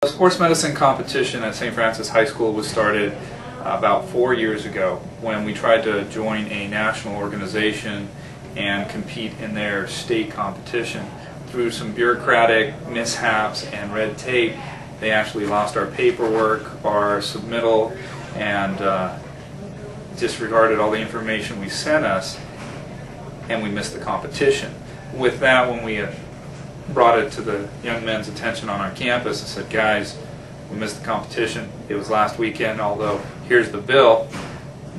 The sports medicine competition at St. Francis High School was started about 4 years ago when we tried to join a national organization and compete in their state competition. Through some bureaucratic mishaps and red tape, they actually lost our paperwork, our submittal, and disregarded all the information we sent us, and we missed the competition. With that, when we brought it to the young men's attention on our campus and said, guys, we missed the competition, it was last weekend, although here's the bill,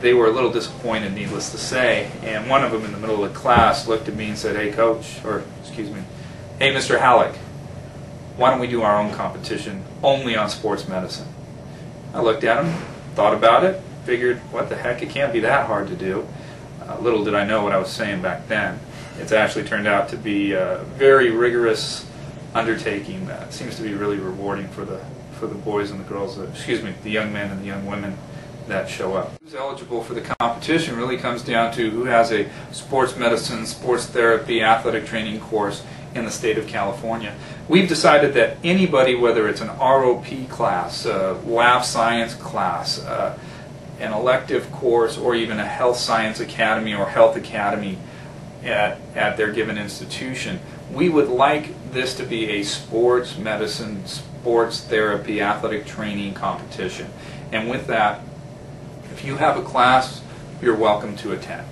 they were a little disappointed, needless to say, and one of them in the middle of the class looked at me and said, hey coach, or excuse me, hey Mr. Halleck, why don't we do our own competition only on sports medicine? I looked at him, thought about it, figured, what the heck, it can't be that hard to do. Little did I know what I was saying back then. It's actually turned out to be a very rigorous undertaking that seems to be really rewarding for the boys and the girls, the young men and the young women that show up. Who's eligible for the competition really comes down to who has a sports medicine, sports therapy, athletic training course in the state of California. We've decided that anybody, whether it's an ROP class, a lab science class, an elective course, or even a health science academy or health academy at their given institution, we would like this to be a sports medicine, sports therapy, athletic training competition. And with that, if you have a class, you're welcome to attend.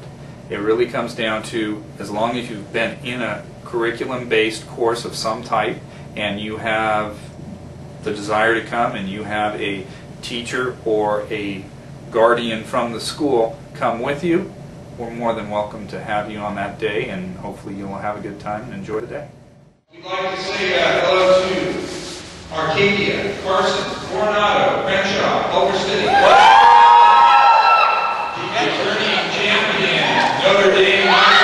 It really comes down to, as long as you've been in a curriculum-based course of some type and you have the desire to come and you have a teacher or a guardian from the school come with you, we're more than welcome to have you on that day, and hopefully you'll have a good time and enjoy the day. We'd like to say hello to Arcadia, Carson, Coronado, Crenshaw, Culver City, returning champion, Notre Dame High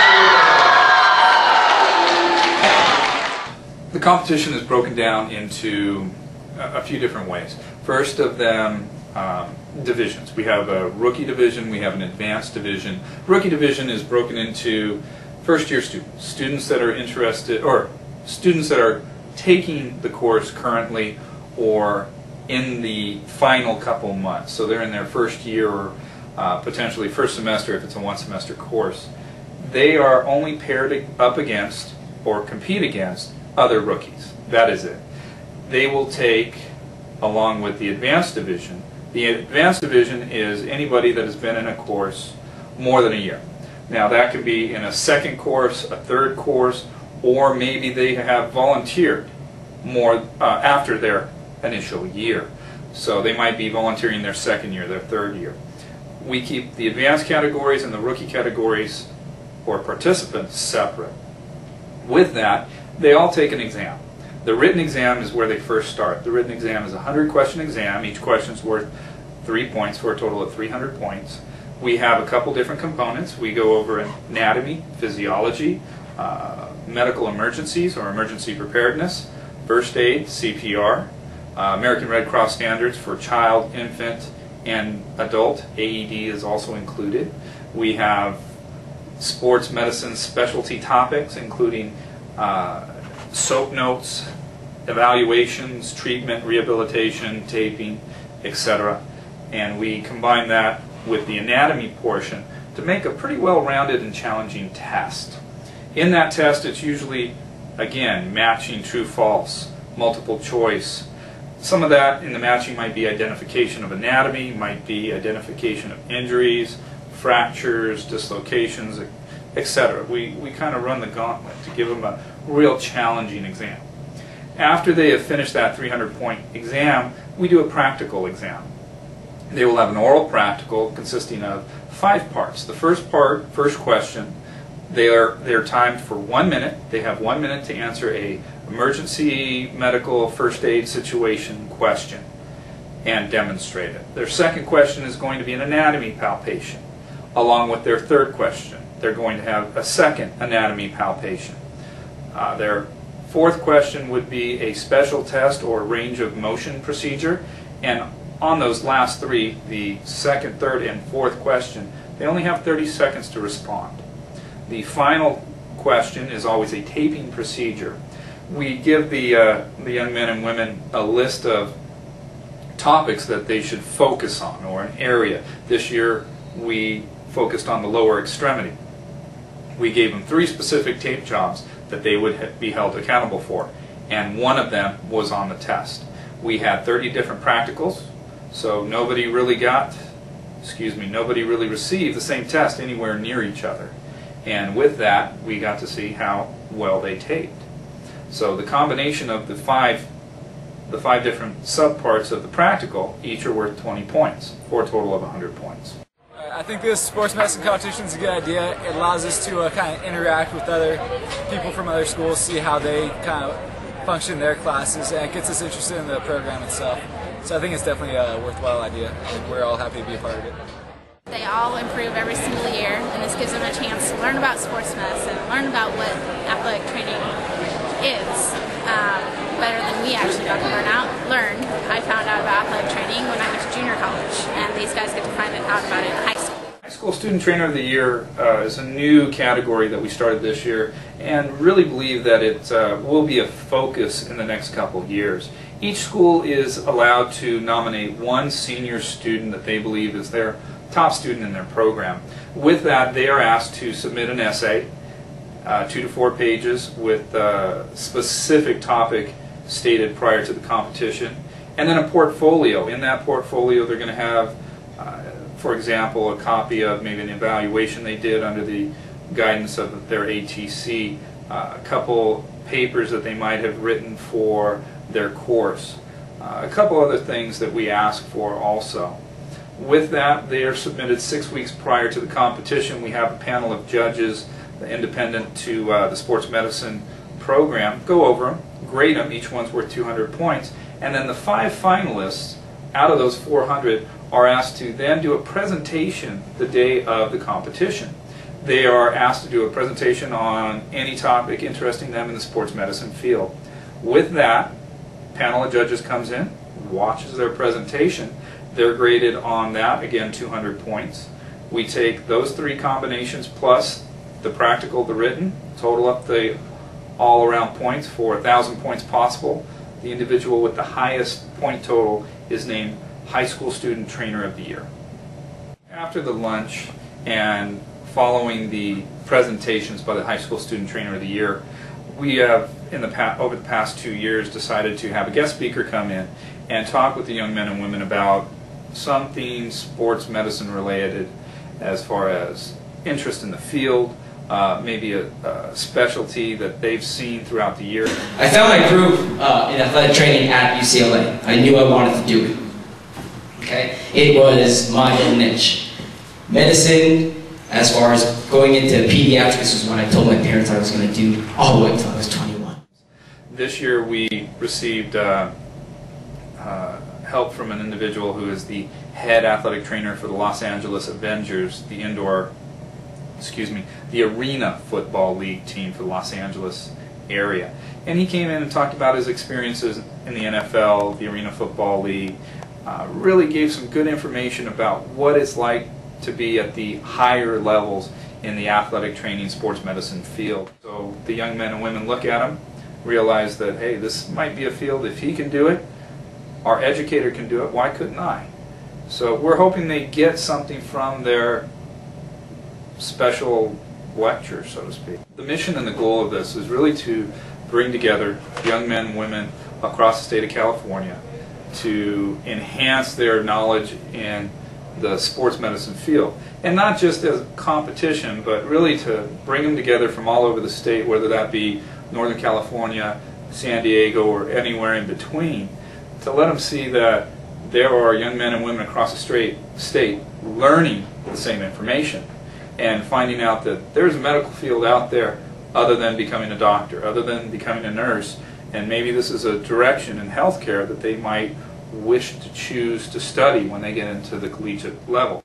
School. The competition is broken down into a few different ways. First of them, divisions. We have a rookie division, we have an advanced division. Rookie division is broken into first-year students, students that are interested, or students that are taking the course currently or in the final couple months. So they're in their first year or potentially first semester if it's a one-semester course. They are only paired up against or compete against other rookies. That is it. They will take, along with the advanced division. The advanced division is anybody that has been in a course more than a year. Now that could be in a second course, a third course, or maybe they have volunteered more after their initial year. So they might be volunteering their second year, their third year. We keep the advanced categories and the rookie categories or participants separate. With that, they all take an exam. The written exam is where they first start. The written exam is a 100-question exam. Each question is worth 3 points for a total of 300 points. We have a couple different components. We go over anatomy, physiology, medical emergencies or emergency preparedness, first aid, CPR, American Red Cross standards for child, infant, and adult. AED is also included. We have sports medicine specialty topics, including SOAP notes, evaluations, treatment, rehabilitation, taping, etc. And we combine that with the anatomy portion to make a pretty well-rounded and challenging test. In that test, it's usually, again, matching true-false, multiple choice. Some of that in the matching might be identification of anatomy, might be identification of injuries, fractures, dislocations, etc. We kind of run the gauntlet to give them a real challenging exam. After they have finished that 300-point exam, we do a practical exam. They will have an oral practical consisting of 5 parts. The first part, first question, they're timed for 1 minute. They have 1 minute to answer a emergency medical first aid situation question and demonstrate it. Their second question is going to be an anatomy palpation. Along with their third question, they're going to have a second anatomy palpation. Their fourth question would be a special test or range of motion procedure, and on those last 3, the second, third, and fourth question, they only have 30 seconds to respond. The final question is always a taping procedure. we give the young men and women a list of topics that they should focus on, or an area. This year we focused on the lower extremity. We gave them 3 specific tape jobs that they would be held accountable for, and one of them was on the test. We had 30 different practicals, so nobody really received the same test anywhere near each other. And with that, we got to see how well they taped. So the combination of the five different subparts of the practical, each are worth 20 points, for a total of 100 points. I think this sports medicine competition is a good idea. It allows us to kind of interact with other people from other schools, see how they kind of function in their classes, and it gets us interested in the program itself. So I think it's definitely a worthwhile idea, and we're all happy to be a part of it. They all improve every single year, and this gives them a chance to learn about sports medicine, learn about what athletic training is, better than we actually got to learn. I found out about athletic training when I went to junior college, and these guys get to find out about it in high school. High School Student Trainer of the Year is a new category that we started this year, and really believe that it will be a focus in the next couple of years. Each school is allowed to nominate one senior student that they believe is their top student in their program. With that, they are asked to submit an essay, 2 to 4 pages, with a specific topic stated prior to the competition, and then a portfolio. In that portfolio, they're going to have, for example, a copy of maybe an evaluation they did under the guidance of their ATC, a couple papers that they might have written for their course, a couple other things that we ask for also. With that, they are submitted 6 weeks prior to the competition. We have a panel of judges, independent to the sports medicine program, go over them, grade them, each one's worth 200 points, and then the 5 finalists out of those 400 are asked to then do a presentation the day of the competition. They are asked to do a presentation on any topic interesting them in the sports medicine field. With that, panel of judges comes in, watches their presentation. They're graded on that, again 200 points. We take those 3 combinations plus the practical, the written, total up the all-around points for 1,000 points possible. The individual with the highest point total is named High School Student Trainer of the Year. After the lunch and following the presentations by the High School Student Trainer of the Year, we have, over the past 2 years, decided to have a guest speaker come in and talk with the young men and women about something sports medicine related, as far as interest in the field, maybe a specialty that they've seen throughout the year. I found my groove in athletic training at UCLA. I knew I wanted to do it. Okay? It was my own niche. Medicine, as far as going into pediatrics, was what I told my parents I was going to do all the way until I was 21. This year we received help from an individual who is the head athletic trainer for the Los Angeles Avengers, the Arena Football League team for the Los Angeles area. And he came in and talked about his experiences in the NFL, the Arena Football League, really gave some good information about what it's like to be at the higher levels in the athletic training sports medicine field. So the young men and women look at him, realize that, hey, this might be a field, if he can do it, our educator can do it, why couldn't I? So we're hoping they get something from their special lecture, so to speak. The mission and the goal of this is really to bring together young men and women across the state of California to enhance their knowledge in the sports medicine field. And not just as a competition, but really to bring them together from all over the state, whether that be Northern California, San Diego, or anywhere in between, to let them see that there are young men and women across the state learning the same information and finding out that there's a medical field out there other than becoming a doctor, other than becoming a nurse, and maybe this is a direction in healthcare that they might wish to choose to study when they get into the collegiate level.